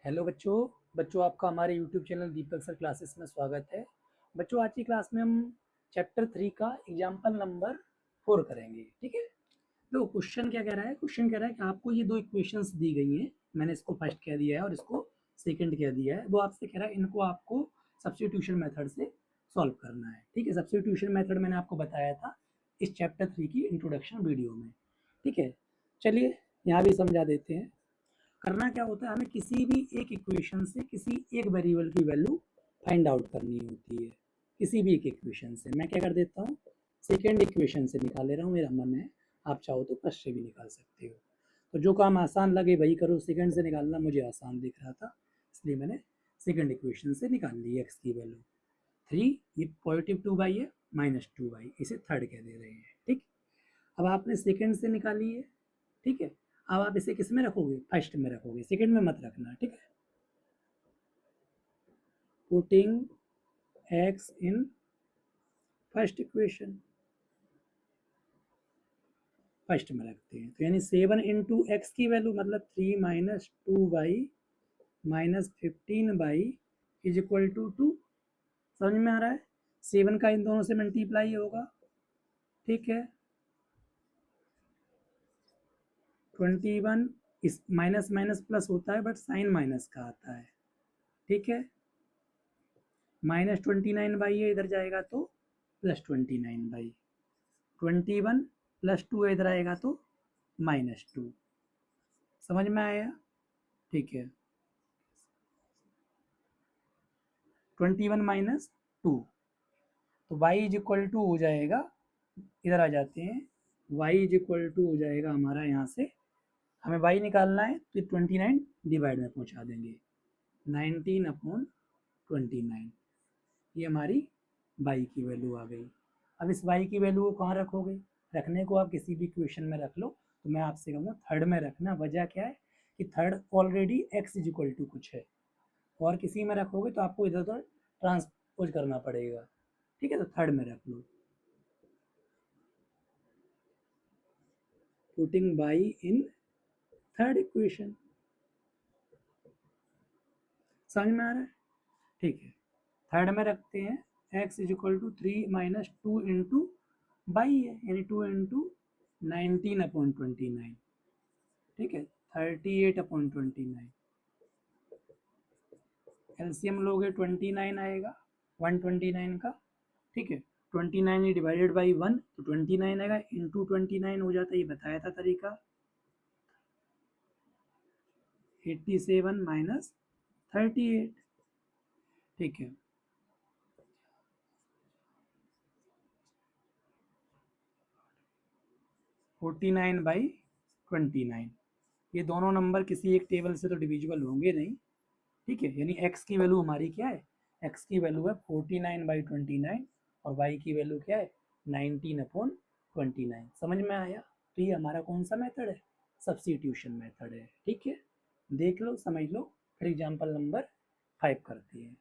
Hello बच्चों आपका हमारे यूट्यूब चैनल दीपक सर क्लासेस में स्वागत है। बच्चों आज की क्लास में हम चैप्टर 3 का एग्जाम्पल नंबर 4 करेंगे। ठीक है, तो क्वेश्चन क्या कह रहा है? क्वेश्चन कह रहा है कि आपको ये दो इक्वेशंस दी गई हैं, मैंने इसको फर्स्ट कह दिया है और इसको सेकंड कह दिया है। वो आपसे कह रहा है इनको आपको सब्स्टिट्यूशन मेथड से सॉल्व करना है। ठीक है, सब्स्टिट्यूशन मेथड मैंने आपको बताया था इस चैप्टर 3 की इंट्रोडक्शन वीडियो में। ठीक है, चलिए यहाँ भी समझा देते हैं। करना क्या होता है, हमें किसी भी एक इक्वेशन से किसी एक वेरिएबल की वैल्यू फाइंड आउट करनी होती है। किसी भी एक इक्वेशन से मैं क्या कर देता हूँ, सेकेंड इक्वेशन से निकाल ले रहा हूँ, मेरा मन है। आप चाहो तो फर्स्ट से भी निकाल सकते हो, तो जो काम आसान लगे वही करो। सेकेंड से निकालना मुझे आसान दिख रहा था, इसलिए मैंने सेकेंड इक्वेशन से निकाल ली एक्स की वैल्यू 3। ये पॉजिटिव 2y है, -2y, इसे थर्ड कह दे रहे हैं। ठीक, अब आपने सेकेंड से निकाली है। ठीक है, अब आप इसे किस में रखोगे? फर्स्ट में रखोगे, सेकेंड में मत रखना। ठीक है, putting x in first equation, first में रखते हैं। तो यानी 7 इंटू एक्स की वैल्यू मतलब 3 minus 2y minus 15y is equal to 2। समझ में आ रहा है? 7 का इन दोनों से मल्टीप्लाई होगा। ठीक है, 21 इस माइनस माइनस प्लस होता है, बट साइन माइनस का आता है। ठीक है, -29 ये इधर जाएगा तो +29, 21 +2 इधर आएगा तो -2। समझ में आया? ठीक है, 21 माइनस 2, तो y इज इक्वल टू हो जाएगा, इधर आ जाते हैं, y इज इक्वल टू हो जाएगा हमारा, यहाँ से हमें y निकालना है तो 29 डिवाइड में पहुँचा देंगे, 19/29। ये हमारी y की वैल्यू आ गई। अब इस y की वैल्यू को कहाँ रखोगे? रखने को आप किसी भी इक्वेशन में रख लो, तो मैं आपसे कहूँगा थर्ड में रखना। वजह क्या है कि third already x is equal to कुछ है, और किसी में रखोगे तो आपको इधर उधर ट्रांसपोज करना पड़ेगा। ठीक है, तो थर्ड में रख लो। Putting y in third equation, समझ में आ रहा है? ठीक है, थर्ड में रखते हैं, x is equal to 3 minus 2 into by है, यानी 2 इंटू 19/29। ठीक है, 38/29। एलसीएम लोगे 29 आएगा, 129 का। ठीक है, 29 डिवाइडेड बाई 1 तो 29 आएगा, इंटू 29 हो जाता है, ये बताया था तरीका। 87 माइनस 38। ठीक है, 49/29। ये दोनों नंबर किसी एक टेबल से तो डिविजिबल होंगे नहीं। ठीक है, यानी x की वैल्यू हमारी क्या है? x की वैल्यू है 49/29 और y की वैल्यू क्या है? 19/29। समझ में आया? तो ये हमारा कौन सा मेथड है? सब्स्टिट्यूशन मेथड है। ठीक है, देख लो, समझ लो। फिर एग्जाम्पल नंबर 5 करते हैं।